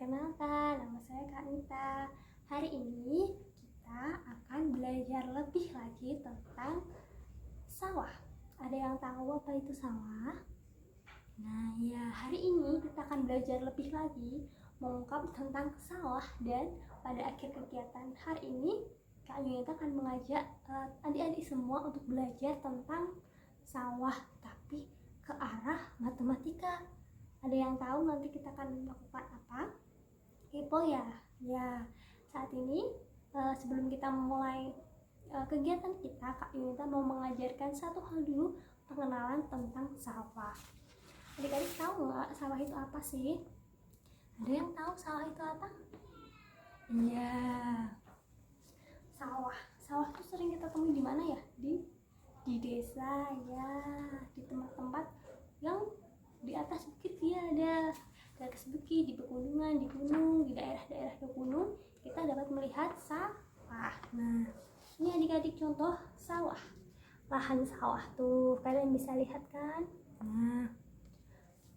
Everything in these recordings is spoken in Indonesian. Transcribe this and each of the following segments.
Perkenalkan, nama saya Kak Nita. Hari ini kita akan belajar lebih lagi tentang sawah. Ada yang tahu apa itu sawah? Nah ya, hari ini kita akan belajar lebih lagi mengungkap tentang sawah. Dan pada akhir kegiatan hari ini Kak Nita akan mengajak adik-adik semua untuk belajar tentang sawah, tapi ke arah matematika. Ada yang tahu nanti kita akan melakukan apa? Kepo ya? Ya, saat ini sebelum kita memulai kegiatan kita, Kak Yunita mau mengajarkan satu hal dulu, pengenalan tentang sawah. Adik-adik tahu nggak sawah itu apa sih? Ada yang tahu sawah itu apa? Iya, sawah itu sering kita temui di mana ya? Di desa ya, di tempat-tempat yang di atas bukit ya, ada di atas bukit, di pegunungan, di gunung, di daerah-daerah gunung kita dapat melihat sawah. Nah, ini adik-adik contoh sawah, lahan sawah tuh kalian bisa lihat kan. Nah,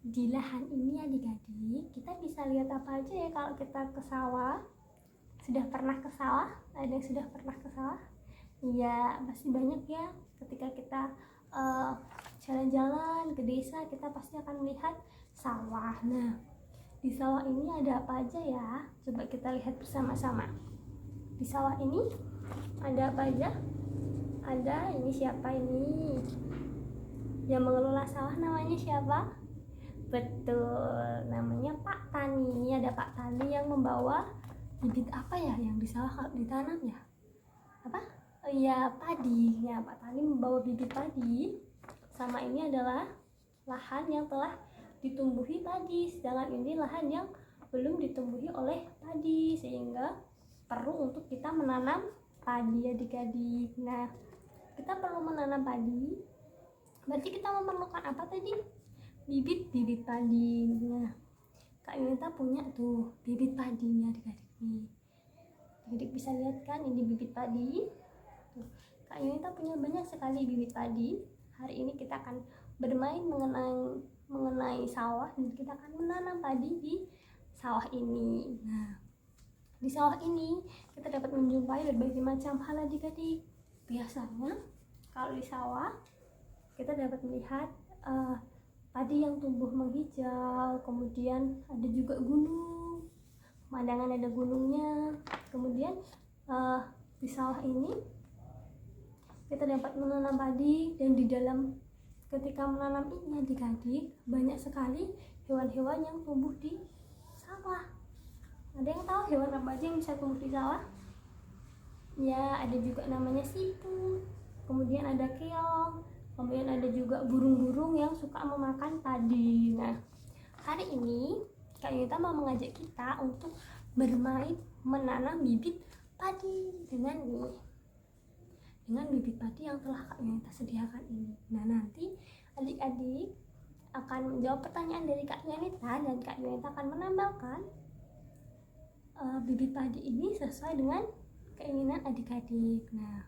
di lahan ini adik-adik kita bisa lihat apa aja ya kalau kita ke sawah. Sudah pernah ke sawah? Ada yang sudah pernah ke sawah? Iya, pasti banyak ya. Ketika kita jalan-jalan ke desa, kita pasti akan melihat sawah. Nah, di sawah ini ada apa aja ya? Coba kita lihat bersama-sama. Di sawah ini ada apa aja? Ada, ini siapa ini? Yang mengelola sawah namanya siapa? Betul, namanya Pak Tani. Ini ada Pak Tani yang membawa bibit apa ya yang di sawah kalau ditanam ya? Apa? Oh iya, padi. Ya, Pak Tani membawa bibit padi. Sama ini adalah lahan yang telah ditumbuhi padi, sedangkan ini lahan yang belum ditumbuhi oleh padi, sehingga perlu untuk kita menanam padi adik-adik. Nah, kita perlu menanam padi, berarti kita memerlukan apa tadi? Bibit padi. Nah, Kak Yunita punya tuh bibit padinya adik-adik nih. Adik bisa lihat kan, ini bibit padi. Tuh, Kak Yunita punya banyak sekali bibit padi. Hari ini kita akan bermain mengenai sawah dan kita akan menanam padi di sawah ini. Nah, di sawah ini kita dapat menjumpai berbagai macam hal adik-adik. Biasanya kalau di sawah kita dapat melihat padi yang tumbuh menghijau, kemudian ada juga gunung, pemandangan ada gunungnya. Kemudian di sawah ini kita dapat menanam padi, dan di dalam ketika menanam ini adik-adik banyak sekali hewan-hewan yang tumbuh di sawah. Ada yang tahu hewan apa aja yang bisa tumbuh di sawah? Ya, ada juga namanya siput, kemudian ada keong, kemudian ada juga burung-burung yang suka memakan padi. Nah, hari ini Kak Yunita mau mengajak kita untuk bermain menanam bibit padi dengan bibit padi yang telah Kak Yunita sediakan ini. Nah, nanti adik-adik akan menjawab pertanyaan dari Kak Yunita, dan Kak Yunita akan menambahkan bibit padi ini sesuai dengan keinginan adik-adik. Nah,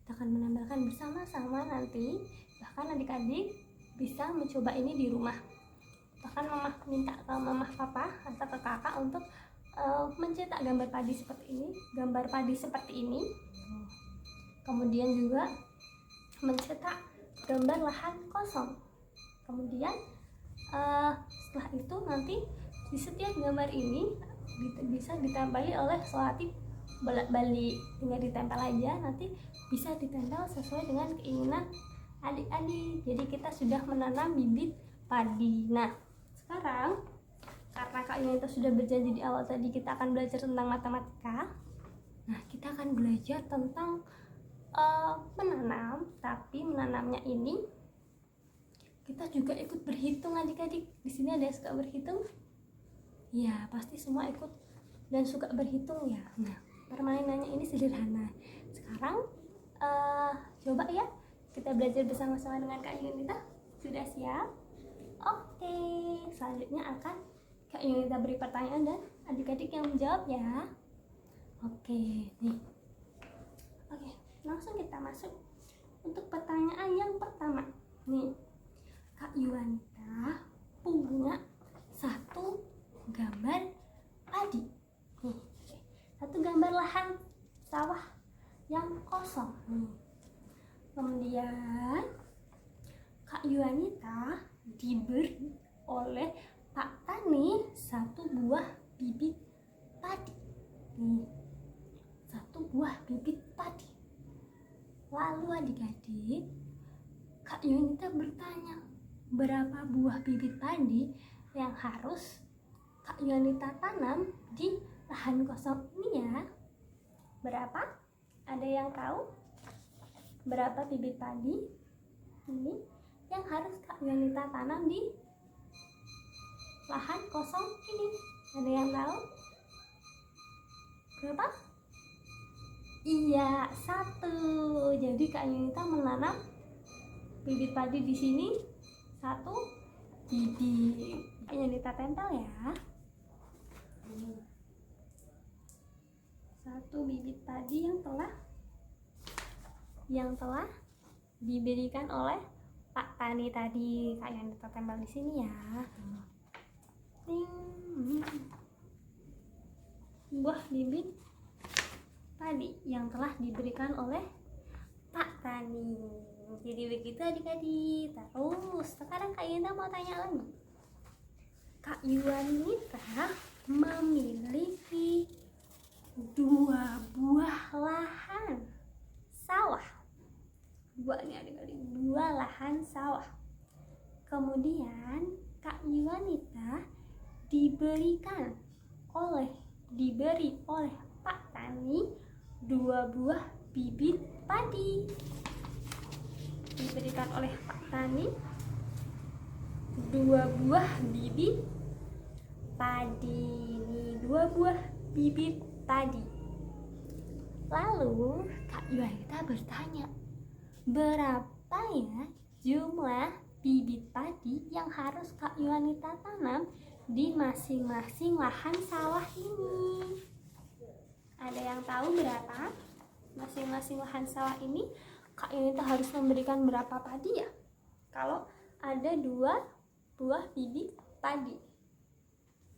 kita akan menambahkan bersama-sama nanti. Bahkan adik-adik bisa mencoba ini di rumah. Bahkan mama minta ke mama papa atau ke kakak untuk mencetak gambar padi seperti ini. Kemudian juga mencetak gambar lahan kosong. Kemudian setelah itu nanti di setiap gambar ini bisa ditempeli oleh selotip bolak-balik, tinggal ditempel aja, nanti bisa ditempel sesuai dengan keinginan adik-adik. Jadi kita sudah menanam bibit padi. Nah, sekarang karena Kak Yunita sudah berjanji di awal tadi kita akan belajar tentang matematika. Nah, kita akan belajar tentang menanam, tapi menanamnya ini kita juga ikut berhitung adik-adik. Di sini ada yang suka berhitung? Ya, pasti semua ikut dan suka berhitung ya. Nah, permainannya ini sederhana. Sekarang coba ya kita belajar bersama-sama dengan Kak Yunita. Sudah siap? Oke, selanjutnya akan Kak Yunita beri pertanyaan dan adik-adik yang menjawab ya. Oke, nih. Oke, langsung kita masuk untuk pertanyaan yang pertama. Nih, Kak Yunita punya satu gambar Kemudian Kak Yuanita diberi oleh Pak Tani satu buah bibit padi. Nih, satu buah bibit padi. Lalu adik-adik, Kak Yuanita bertanya, berapa buah bibit padi yang harus Kak Yuanita tanam di lahan kosong ini ya? Berapa? Ada yang tahu? Berapa bibit padi ini yang harus Kak Yuanita tanam di lahan kosong ini? Ada yang tahu? Berapa? Iya, 1. Jadi Kak Yuanita menanam bibit padi di sini 1 bibit. Kak Yuanita tempel ya. 1 bibit padi yang telah diberikan oleh Pak Tani tadi. Kak Yuanita tempel di sini ya. Buah bibit padi yang telah diberikan oleh Pak Tani. Jadi begitu adik-adik. Terus sekarang Kak Yuanita mau tanya lagi. Kak Yuanita memiliki 2 buah lahan sawah. 2 nih adik-adik, 2 lahan sawah. Kemudian Kak Yuanita diberi oleh Pak Tani 2 buah bibit padi. Diberikan oleh Pak Tani 2 buah bibit padi. Nih, 2 buah bibit padi. Lalu Kak Yuanita bertanya, berapa ya jumlah bibit padi yang harus Kak Yuanita tanam di masing-masing lahan sawah ini? Ada yang tahu berapa? Masing-masing lahan sawah ini Kak Yuanita harus memberikan berapa padi ya? Kalau ada 2 buah bibit padi,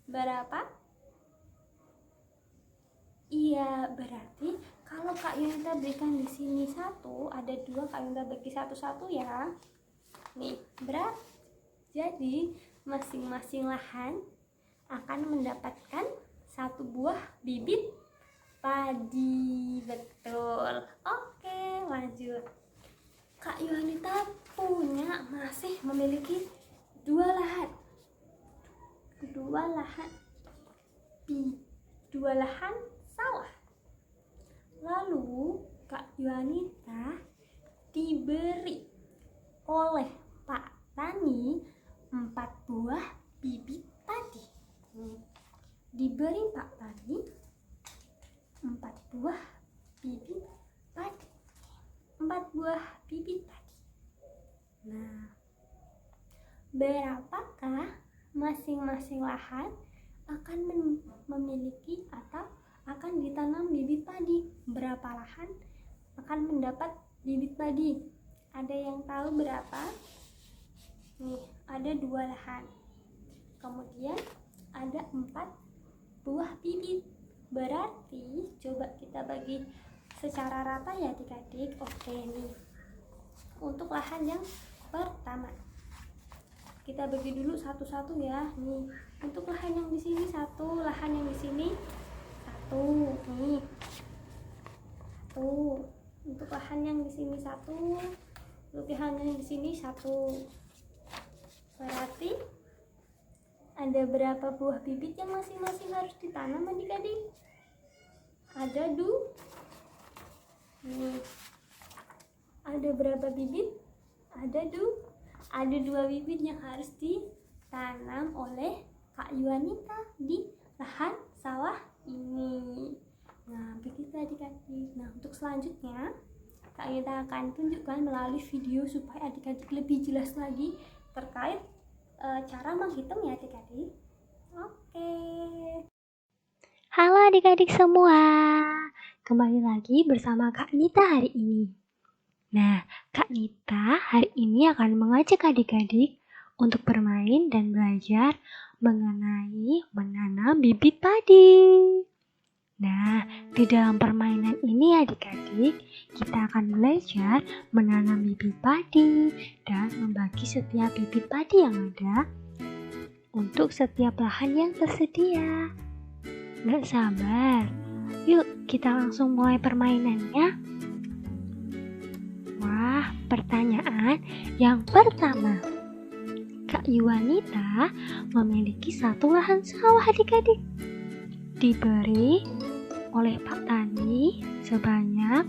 berapa? Iya, berarti kalau Kak Yuanita berikan di sini 1, ada 2, Kak Yuanita bagi 1-1 ya. Nih, berapa? Jadi masing-masing lahan akan mendapatkan 1 buah bibit padi. Betul. Oke, lanjut. Kak Yuanita masih memiliki 2 lahan. 2 lahan sawah. Lalu Kak Yuanita diberi oleh Pak Tani 4 buah bibit padi. Diberi Pak Tani 4 buah bibit padi. 4 buah bibit padi. Nah, berapakah masing-masing lahan akan memiliki atau akan ditanam bibit padi? Berapa lahan akan mendapat bibit padi? Ada yang tahu berapa? Nih, ada 2 lahan. Kemudian ada 4 buah bibit. Berarti coba kita bagi secara rata ya adik-adik. Oke nih. Untuk lahan yang pertama, kita bagi dulu satu-satu ya. Nih, untuk lahan yang di sini 1, lahan yang di sini 1. Nih. 1. Untuk lahan yang di sini 1, untuk lahan yang di sini 1. Berarti ada berapa buah bibit yang masing-masing harus ditanam adik-adik? Ada 2. Nih. Ada berapa bibit? Ada 2 bibit yang harus ditanam oleh Kak Yuanita di lahan sawah ini. Nah, begitu adik-adik. Nah, untuk selanjutnya Kak Yuanita akan tunjukkan melalui video supaya adik-adik lebih jelas lagi terkait cara menghitung ya adik-adik. Oke. Halo adik-adik semua, kembali lagi bersama Kak Nita hari ini. Nah, Kak Nita hari ini akan mengajak adik-adik untuk bermain dan belajar mengenai menanam bibit padi. Nah, di dalam permainan ini adik-adik, kita akan belajar menanam bibit padi dan membagi setiap bibit padi yang ada untuk setiap lahan yang tersedia. Gak sabar, yuk kita langsung mulai permainannya. Wah, pertanyaan yang pertama. Kak Yuanita memiliki satu lahan sawah adik-adik. Diberi oleh Pak Tani sebanyak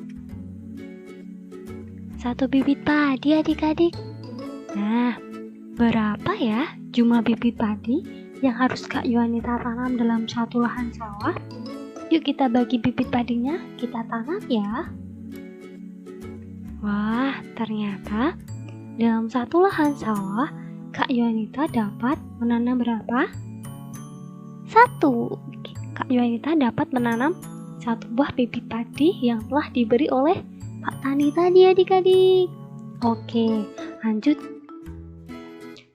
1 bibit padi adik-adik. Nah, berapa ya jumlah bibit padi yang harus Kak Yuanita tanam dalam satu lahan sawah? Yuk kita bagi bibit padinya, kita tanam ya. Wah, ternyata dalam satu lahan sawah Kak Yuanita dapat menanam berapa? 1. Kak Yuanita dapat menanam 1 buah bibit padi yang telah diberi oleh Pak Tani tadi adik-adik. Oke, lanjut.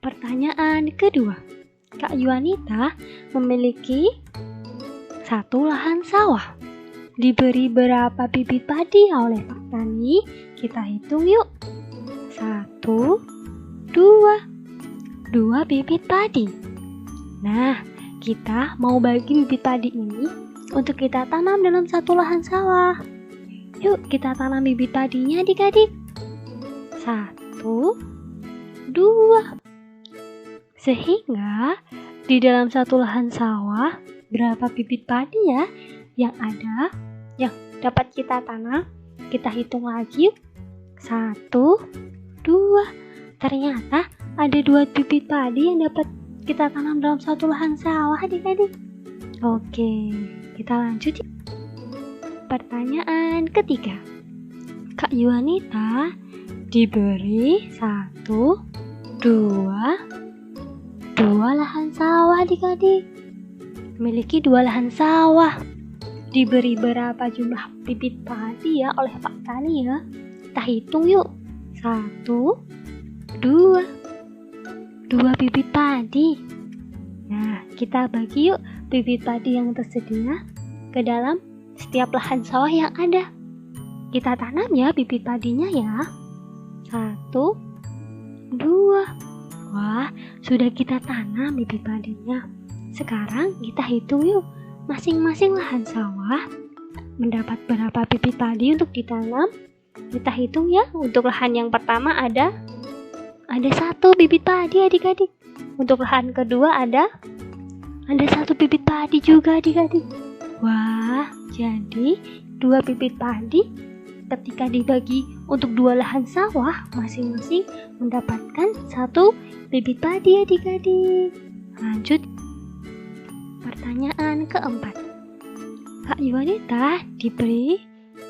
Pertanyaan kedua. Kak Yuanita memiliki 1 lahan sawah. Diberi berapa bibit padi oleh Pak Tani? Kita hitung yuk. 1, 2 bibit padi. Nah, kita mau bagi bibit padi ini untuk kita tanam dalam satu lahan sawah. Yuk kita tanam bibit padinya adik-adik. 1, 2. Sehingga di dalam satu lahan sawah berapa bibit padi ya yang ada yang dapat kita tanam? Kita hitung lagi yuk. 1, 2. Ternyata ada 2 bibit padi yang dapat kita tanam dalam satu lahan sawah adik-adik. Oke, kita lanjut ya. Pertanyaan ketiga. Kak Yuanita diberi 1, 2 lahan sawah adik-adik. Memiliki 2 lahan sawah. Diberi berapa jumlah bibit padi ya oleh Pak Tani ya? Kita hitung yuk. 1, 2 bibit padi. Nah, kita bagi yuk bibit padi yang tersedia ke dalam setiap lahan sawah yang ada. Kita tanam ya bibit padinya ya. 1, 2. Wah, sudah kita tanam bibit padinya. Sekarang kita hitung yuk masing-masing lahan sawah mendapat berapa bibit padi untuk ditanam. Kita hitung ya. Untuk lahan yang pertama ada 1 bibit padi adik-adik. Untuk lahan kedua ada 1 bibit padi juga adik-adik. Wah, jadi 2 bibit padi ketika dibagi untuk 2 lahan sawah masing-masing mendapatkan 1 bibit padi adik-adik. Lanjut. Pertanyaan keempat. Kak Yuanita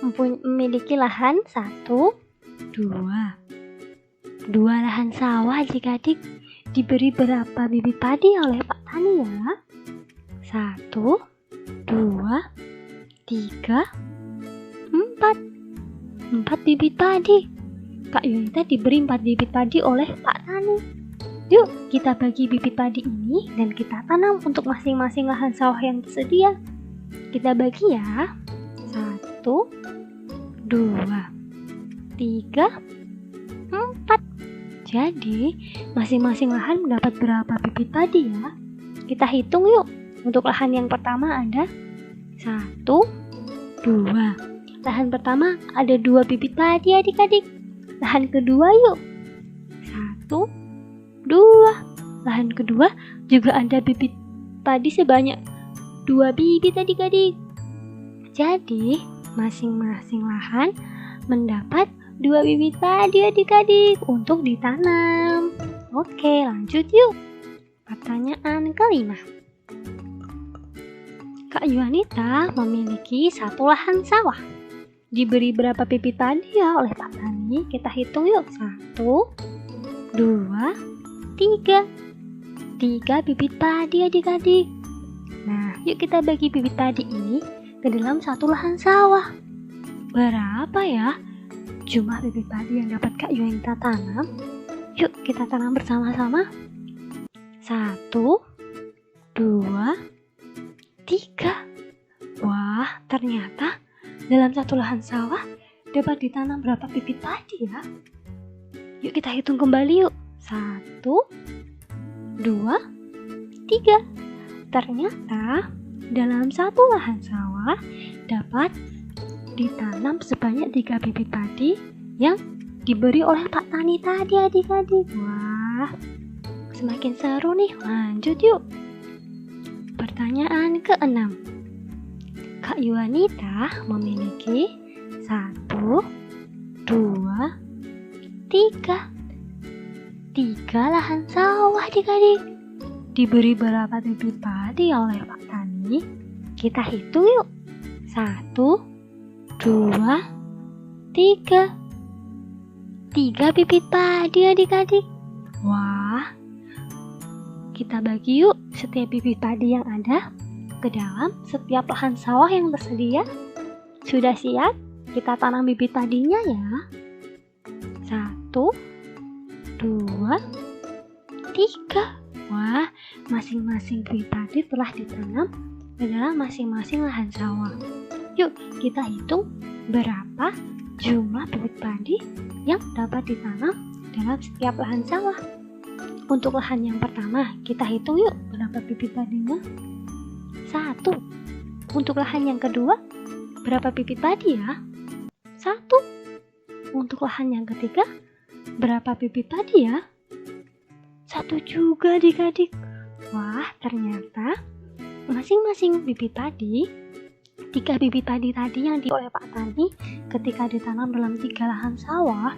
memiliki lahan 1, 2 lahan sawah adik-adik. Diberi berapa bibit padi oleh Pak Tani ya? 1, 2, 3, 4 bibit padi. Kak Yuanita diberi 4 bibit padi oleh Pak Tani. Yuk kita bagi bibit padi ini dan kita tanam untuk masing-masing lahan sawah yang tersedia. Kita bagi ya. 1, 2, 3, 4. Jadi masing-masing lahan mendapat berapa bibit padi ya? Kita hitung yuk. Untuk lahan yang pertama ada 1, 2. Lahan pertama ada 2 bibit padi adik-adik. Lahan kedua yuk. 1, 2. Lahan kedua juga ada bibit padi sebanyak 2 bibit adik-adik. Jadi masing-masing lahan mendapat 2 bibit padi adik-adik untuk ditanam. Oke, lanjut yuk. Pertanyaan kelima. Kak Yuanita memiliki 1 lahan sawah. Diberi berapa bibit padi ya oleh Pak Tani? Kita hitung yuk. 1, 2, 3 bibit padi adik-adik. Nah, yuk kita bagi bibit padi ini ke dalam 1 lahan sawah. Berapa ya jumlah bibit padi yang dapat Kak Yuanita tanam? Yuk kita tanam bersama-sama. 1, 2, 3. Wah, dalam satu lahan sawah dapat ditanam berapa bibit padi ya? Yuk kita hitung kembali yuk. 1, 2, 3. Ternyata dalam satu lahan sawah dapat ditanam sebanyak 3 bibit padi yang diberi oleh Pak Tani tadi adik-adik. Wah, semakin seru nih. Lanjut yuk. Pertanyaan ke-6. Kak Yuanita memiliki 1, 2, 3. 3 lahan sawah adik-adik. Diberi berapa bibit padi oleh Pak Tani? Kita hitung yuk. 1, 2, 3. 3 bibit padi adik-adik. Wah, kita bagi yuk setiap bibit padi yang ada ke dalam setiap lahan sawah yang tersedia. Sudah siap? Kita tanam bibit padinya ya. 1, 2, 3. Wah, masing-masing bibit padi telah ditanam ke dalam masing-masing lahan sawah. Yuk kita hitung berapa jumlah bibit padi yang dapat ditanam dalam setiap lahan sawah. Untuk lahan yang pertama, kita hitung yuk berapa bibit padinya. 1. Untuk lahan yang kedua, berapa bibit padi ya? 1. Untuk lahan yang ketiga, berapa bibit padi ya? 1 juga adik-adik. Wah, ternyata masing-masing bibit padi, 3 bibit padi tadi yang oleh Pak Tani ketika ditanam dalam 3 lahan sawah,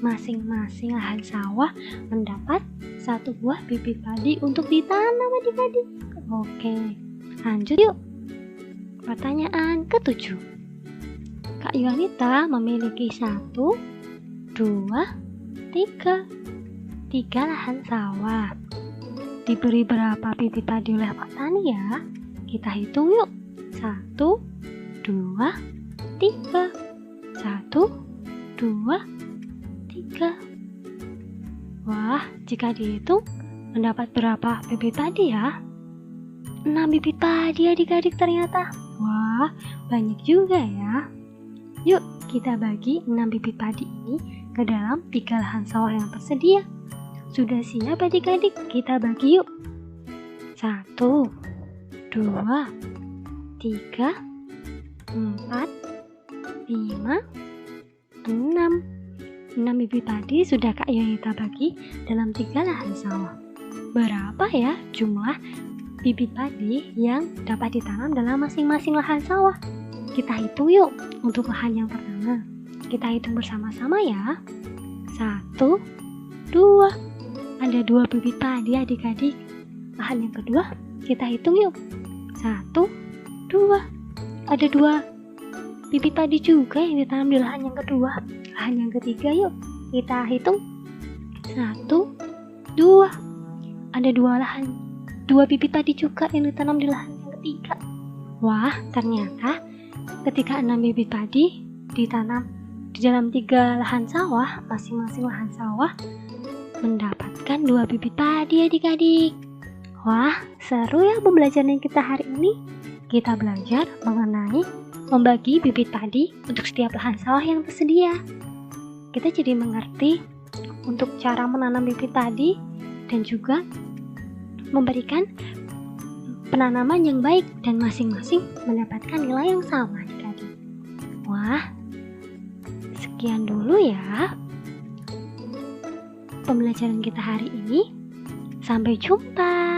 masing-masing lahan sawah mendapat 1 buah bibit padi untuk ditanam adik-adik. Oke, lanjut yuk. Pertanyaan ke-7. Kak Yuanita memiliki 1, 2, 3. 3 lahan sawah. Diberi berapa bibit padi oleh Pak Tani ya? Kita hitung yuk. 1, 2, 3. 1, 2, 3. Wah, jika dihitung mendapat berapa bibit padi ya? 6 bibit padi adik-adik ternyata. Wah, banyak juga ya. Yuk kita bagi 6 bibit padi ini ke dalam 3 lahan sawah yang tersedia. Sudah siap adik-adik? Kita bagi yuk. 1, 2, 3, 4, 5, 6. 6 bibit padi sudah Kak Yuanita bagi dalam 3 lahan sawah. Berapa ya jumlah bibit padi yang dapat ditanam dalam masing-masing lahan sawah? Kita hitung yuk. Untuk lahan yang pertama, kita hitung bersama-sama ya. 1, 2. Ada 2 bibit padi adik-adik. Lahan yang kedua, kita hitung yuk. 1, 2. Ada 2 bibit padi juga yang ditanam di lahan yang kedua. Lahan yang ketiga yuk. Kita hitung. 1, 2. Ada 2 bibit padi juga yang ditanam di lahan yang ketiga. Wah, ternyata ketika 6 bibit padi ditanam di dalam 3 lahan sawah, masing-masing lahan sawah mendapatkan 2 bibit padi adik-adik. Wah, seru ya pembelajaran kita hari ini. Kita belajar mengenai membagi bibit padi untuk setiap lahan sawah yang tersedia. Kita jadi mengerti untuk cara menanam bibit padi dan juga memberikan penanaman yang baik dan masing-masing mendapatkan nilai yang sama adik-adik. Wah, sekian dulu ya pembelajaran kita hari ini. Sampai jumpa.